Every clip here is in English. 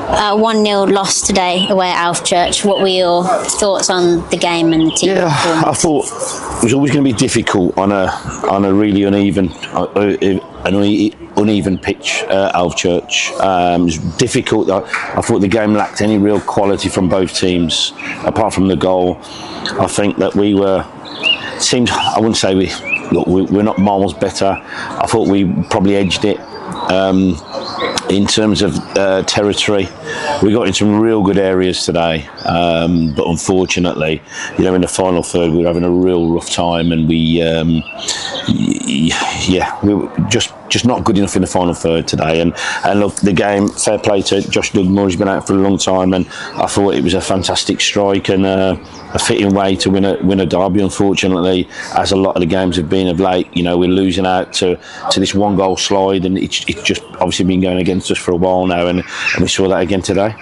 1-0 loss today away at Alfchurch. What were your thoughts on the game and the team? Yeah, I thought it was always going to be difficult on a really uneven pitch at Alfchurch. It was difficult. I thought the game lacked any real quality from both teams, apart from the goal. I think that we were. Seems I wouldn't say we're not miles better. I thought we probably edged it. In terms of territory, we got in some real good areas today, but unfortunately, in the final third we were having a real rough time, and we were just not good enough in the final third today. And look, the game, fair play to Josh Dugmore, he's been out for a long time, and I thought it was a fantastic strike and a fitting way to win a derby. Unfortunately, as a lot of the games have been of late, we're losing out to this 1-goal slide, and it's just obviously been going against us for a while now, and we saw that again today.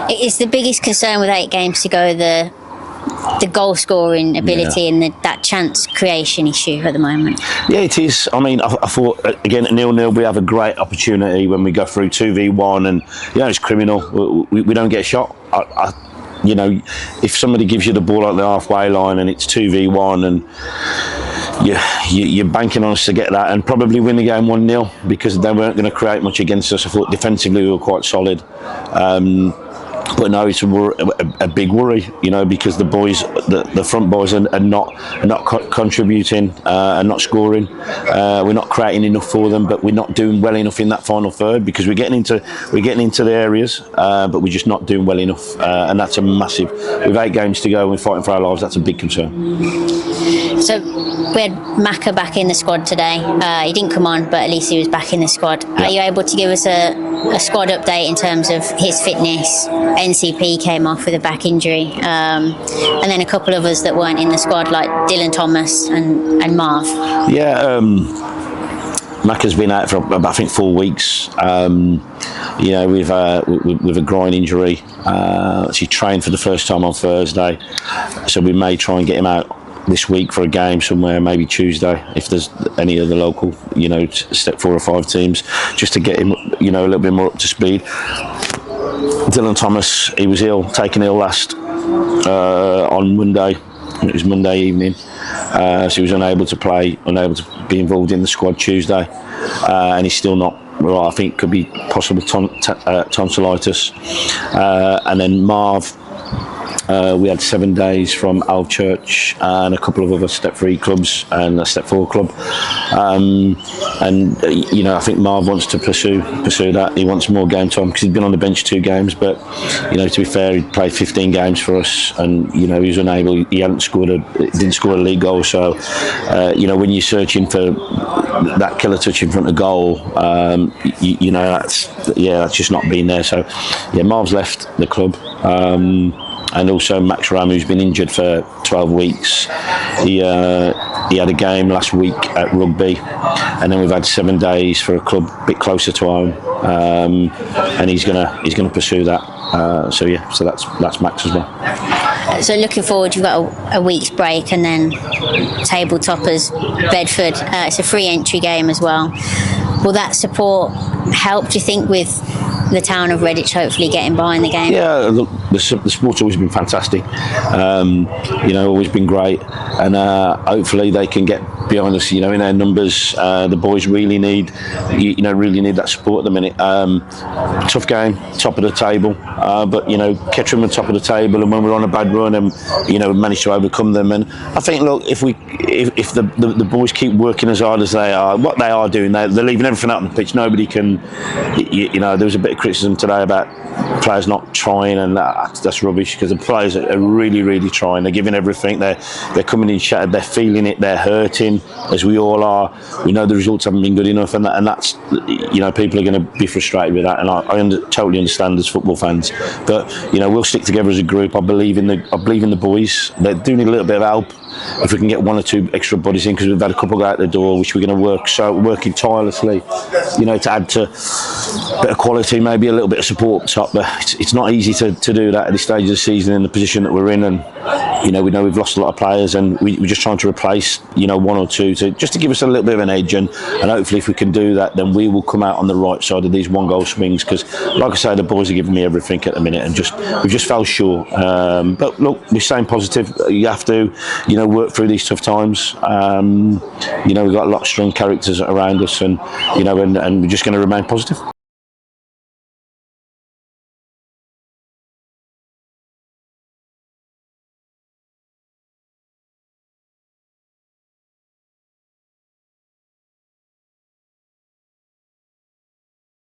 Is the biggest concern with 8 games to go the goal scoring ability and that chance creation issue at the moment? Yeah, it is. I mean, I thought again at 0-0 we have a great opportunity when we go through 2v1, and it's criminal. We don't get a shot. If somebody gives you the ball at the halfway line and it's 2v1 and you're banking on us to get that and probably win the game 1-0, because they weren't going to create much against us. I thought defensively we were quite solid. But no, it's a big worry, because the boys, the front boys are not contributing and not scoring. We're not creating enough for them, but we're not doing well enough in that final third, because we're getting into the areas, but we're just not doing well enough, and that's a massive. With 8 games to go, and we're fighting for our lives. That's a big concern. So we had Macca back in the squad today. He didn't come on, but at least he was back in the squad. Yeah. Are you able to give us a squad update in terms of his fitness? NCP came off with a back injury, and then a couple of us that weren't in the squad, like Dylan Thomas and Marv. Yeah, Macca's been out for about, I think, 4 weeks. With a groin injury. He trained for the first time on Thursday, so we may try and get him out this week for a game somewhere, maybe Tuesday, if there's any other local, step 4 or 5 teams, just to get him, a little bit more up to speed. Dylan Thomas, he was taken ill last on Monday. It was Monday evening, so he was unable to play, unable to be involved in the squad Tuesday, and he's still not. Well, I think it could be possible tonsillitis. And then Marv, we had 7 days from Alfchurch and a couple of other Step 3 clubs and a Step 4 club. I think Marv wants to pursue that. He wants more game time because he's been on the bench 2 games. But to be fair, he played 15 games for us, and he was unable. He didn't score a league goal. So when you're searching for that killer touch in front of goal, that's just not been there. So Marv's left the club. And also Max Ram, who's been injured for 12 weeks. He had a game last week at rugby, and then we've had 7 days for a club a bit closer to home, and he's gonna pursue that. So that's Max as well. So looking forward, you've got a week's break, and then table toppers Bedford. It's a free entry game as well. Will that support help, do you think, with the town of Redditch hopefully getting behind the game? Yeah, look, the support's always been fantastic. Always been great, and hopefully they can get behind us. In their numbers, the boys really need that support at the minute. Tough game, top of the table, but Kettering were top of the table, and when we're on a bad run, and we managed to overcome them. And I think, look, if the boys keep working as hard as they are, what they are doing, they're leaving everything out on the pitch. Nobody can, there was a bit of criticism today about players not trying, and that's rubbish, because the players are really, really trying. They're giving everything. They're coming in shattered. They're feeling it. They're hurting, as we all are. We know the results haven't been good enough, and that's people are going to be frustrated with that, and I totally understand as football fans. But we'll stick together as a group. I believe in the boys. They do need a little bit of help. If we can get 1 or 2 extra bodies in, because we've had a couple go out the door, which we're going to working tirelessly, to add to a bit of quality, maybe a little bit of support up top. But it's not easy to do that at this stage of the season in the position that we're in, and you know, we know we've lost a lot of players, and we're just trying to replace, you know, one or two just to give us a little bit of an edge, and hopefully if we can do that, then we will come out on the right side of these 1-goal swings. Because, like I say, the boys are giving me everything at the minute, and we've just fell short. But look, we're staying positive. You have to, you know, work through these tough times. You know, we've got a lot of strong characters around us, and you know, and we're just going to remain positive.